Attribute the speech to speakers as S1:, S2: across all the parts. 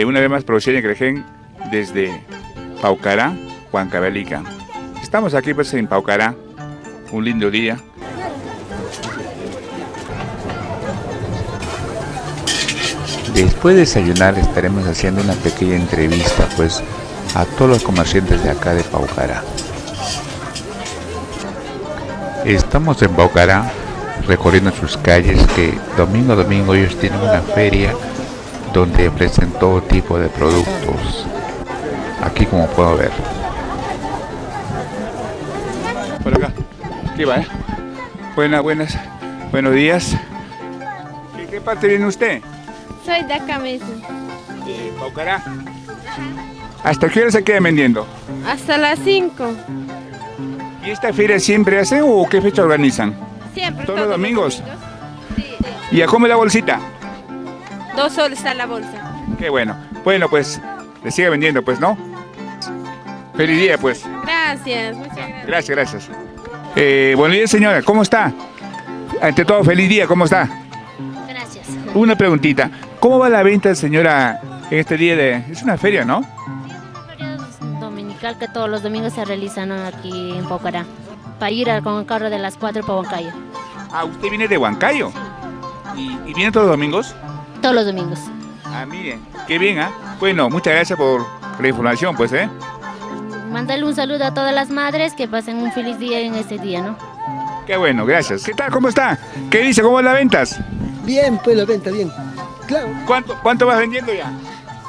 S1: Una vez más, Provincia Crejen desde Paucará, Huancavelica. Estamos aquí pues en Paucará, un lindo día. Después de desayunar estaremos haciendo una pequeña entrevista pues a todos los comerciantes de acá de Paucará. Estamos en Paucará recorriendo sus calles que domingo a domingo ellos tienen una feria donde ofrecen todo tipo de productos, aquí como puedo ver. Por acá, aquí va, buenos días. ¿De qué parte viene usted?
S2: Soy de acá mismo.
S1: ¿De Paucará? ¿Hasta qué hora se queda vendiendo?
S2: Hasta las 5.
S1: ¿Y esta feria siempre hacen o qué fecha organizan?
S2: Siempre.
S1: ¿Todos los domingos?
S2: Sí.
S1: ¿Y a cómo es la bolsita?
S2: 2 soles está la bolsa.
S1: Qué bueno. Bueno, pues, le sigue vendiendo, pues, ¿no? Feliz día, pues.
S2: Gracias, muchas gracias.
S1: Gracias. Buenos días, señora. ¿Cómo está? Ante todo, feliz día. ¿Cómo está?
S3: Gracias.
S1: Una preguntita. ¿Cómo va la venta, señora, en este día de...? Es una feria, ¿no?
S3: Feria dominical que todos los domingos se realizan, ¿no? Aquí en Paucará. Para ir con el carro de las 4 para Huancayo.
S1: Ah, ¿usted viene de Huancayo? ¿Y viene todos los domingos?
S3: Todos los domingos.
S1: Ah, miren, qué bien, ¿ah? Bueno, muchas gracias por la información, pues, ¿eh?
S3: Mándale un saludo a todas las madres que pasen un feliz día en este día, ¿no?
S1: Qué bueno, gracias. ¿Qué tal? ¿Cómo está? ¿Qué dice? ¿Cómo van las ventas?
S4: Bien, pues la venta, bien. Claro.
S1: ¿Cuánto vas vendiendo ya?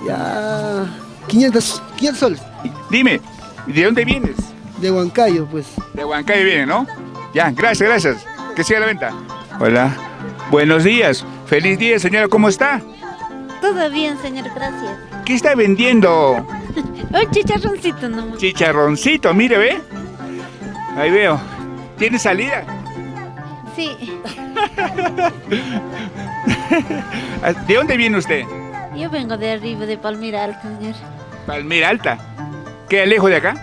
S4: Ya 500 soles.
S1: Dime, ¿de dónde vienes?
S4: De Huancayo, pues.
S1: De Huancayo viene, ¿no? Ya, gracias. Que siga la venta. Hola. Buenos días. Feliz día, señora. ¿Cómo está?
S2: Todo bien, señor, gracias.
S1: ¿Qué está vendiendo?
S2: Un chicharroncito nomás.
S1: Chicharroncito, mire, ¿ve? Ahí veo. ¿Tiene salida?
S2: Sí.
S1: ¿De dónde viene usted?
S2: Yo vengo de arriba, de Palmira Alta, señor.
S1: Palmira Alta. ¿Queda lejos de acá?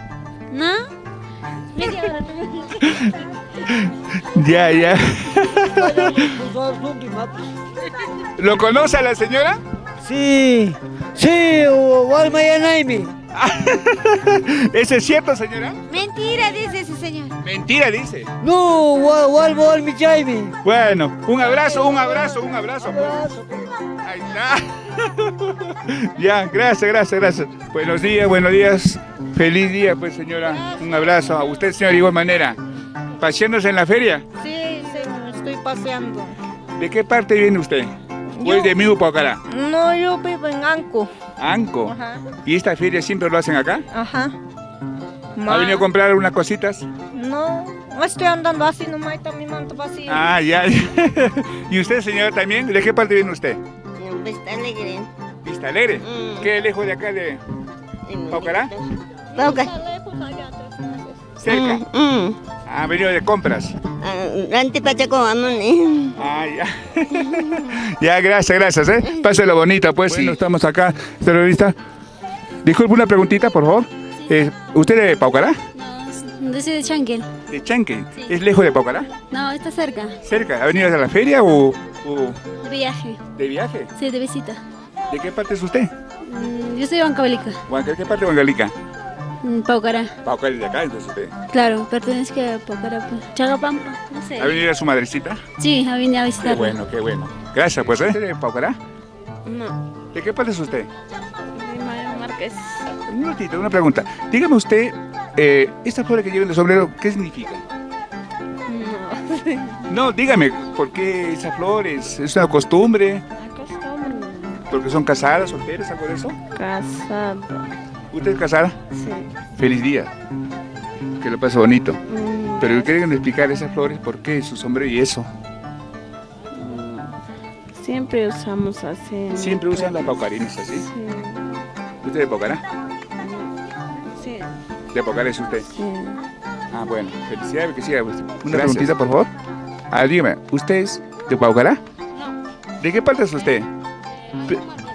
S2: ¿No? Media hora.
S1: Ya. ¿Lo conoce a la señora?
S4: Sí, Walmayanaimi.
S1: ¿Eso es cierto, señora?
S2: Mentira, dice ese señor.
S1: Mentira, dice.
S4: No, Walmayanaimi.
S1: Bueno, un abrazo. Pues. Ahí está. Ya, gracias. Buenos días. Feliz día, pues, señora. Un abrazo. A usted, señor, de igual manera. ¿Paseándose en la feria?
S2: Sí, señor, estoy paseando.
S1: ¿De qué parte viene usted? ¿O es de mismo Paucará?
S2: No, yo vivo en Anco.
S1: Anco.
S2: Ajá.
S1: ¿Y esta feria siempre lo hacen acá?
S2: Ajá.
S1: ¿Ha venido a comprar unas cositas?
S2: No, estoy andando así nomás, está mi manto vacío.
S1: Ah, ya. ¿Y usted, señora, también? ¿De qué parte viene usted?
S5: Vista Alegre.
S1: ¿Vista Alegre? ¿Qué lejos de acá de Paucará? ¿Cerca? ¿Ha venido de compras? Ah, ya. Ya, gracias, ¿eh? Páselo bonito, pues. Bueno, estamos acá, terrorista. Disculpe una preguntita, por favor. ¿Usted de Paucará?
S6: No, yo soy de Chanquel.
S1: ¿De Chanquel?
S6: Sí.
S1: ¿Es lejos de Paucará?
S6: No, está cerca.
S1: ¿Cerca? ¿Ha venido a la feria o
S6: De viaje.
S1: de viaje?
S6: Sí, de visita.
S1: ¿De qué parte es usted?
S6: Yo soy de Huancavelica.
S1: ¿Qué parte de Huancavelica?
S6: Paucará.
S1: Paucará de acá, entonces usted.
S6: Claro, pertenece a Paucará. Pues. Chagapampa, no sé.
S1: ¿Ha venido a su madrecita?
S6: Sí, ha venido a
S1: Qué
S6: visitarla.
S1: bueno. Gracias, pues, ¿eh? ¿Usted de Paucará?
S6: No,
S1: ¿De qué parte es usted?
S6: de Márquez.
S1: Un minutito, una pregunta. Dígame usted, esta flor que lleva en el sombrero, ¿qué significa?
S6: No,
S1: No, dígame, ¿por qué esa flor? ¿Es una costumbre?
S6: acostumbre.
S1: ¿Porque son casadas, solteras, algo de eso?
S6: Casado.
S1: ¿Usted es casada?
S6: Sí.
S1: Feliz día. Que lo pase bonito. Pero quieren explicar esas flores, por qué su sombrero y eso.
S6: Siempre usamos así.
S1: Siempre usan las paucarinas así.
S6: Sí.
S1: ¿Usted es de Paucará?
S6: Sí.
S1: ¿De Pocará es usted?
S6: Sí.
S1: Ah, bueno, felicidades, que siga. Una preguntita, por favor. Ah, dígame, ¿usted es de Paucará?
S6: No.
S1: ¿De qué parte es usted?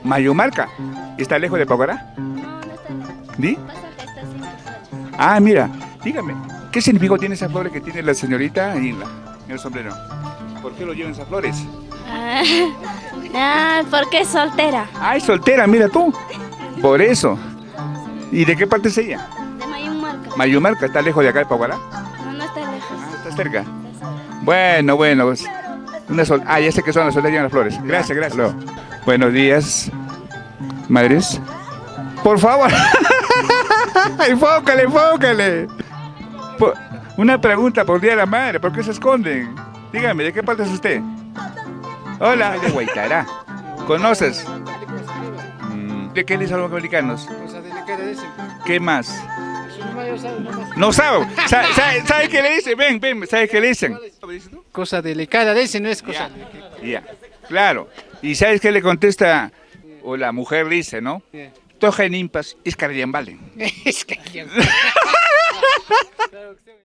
S1: Mayumarca. ¿Está lejos de Paucará?
S6: No, no está lejos.
S1: ¿Di?
S6: Pasa que está sin Quezón.
S1: Ah, mira, dígame, ¿qué significado tiene esa flor que tiene la señorita ahí en el sombrero? ¿Por qué lo llevan esas flores?
S6: Porque es soltera.
S1: Ah, es soltera, mira tú. Por eso. ¿Y de qué parte es ella?
S6: De Mayumarca.
S1: Mayumarca, ¿está lejos de acá de Paucará?
S6: No, no está lejos.
S1: Ah, está cerca. Bueno, pues, ya sé que son las solteras y las flores. Gracias, gracias. Luego. Buenos días, madres. Por favor. Enfócale, enfócale. Una pregunta por Día de la Madre, ¿por qué se esconden? Dígame, ¿de qué parte es usted? Hola, de Guaitará. ¿Conoces? ¿De qué le dicen los americanos? ¿Qué más? No sabe. ¿Sabe qué le dicen? Ven, ¿sabe qué le dicen?
S5: Cosa delicada, ese no es cosa.
S1: Ya, claro. ¿Y sabes qué le contesta? O la mujer dice, ¿no? Toja en impas, es valen.
S5: Es que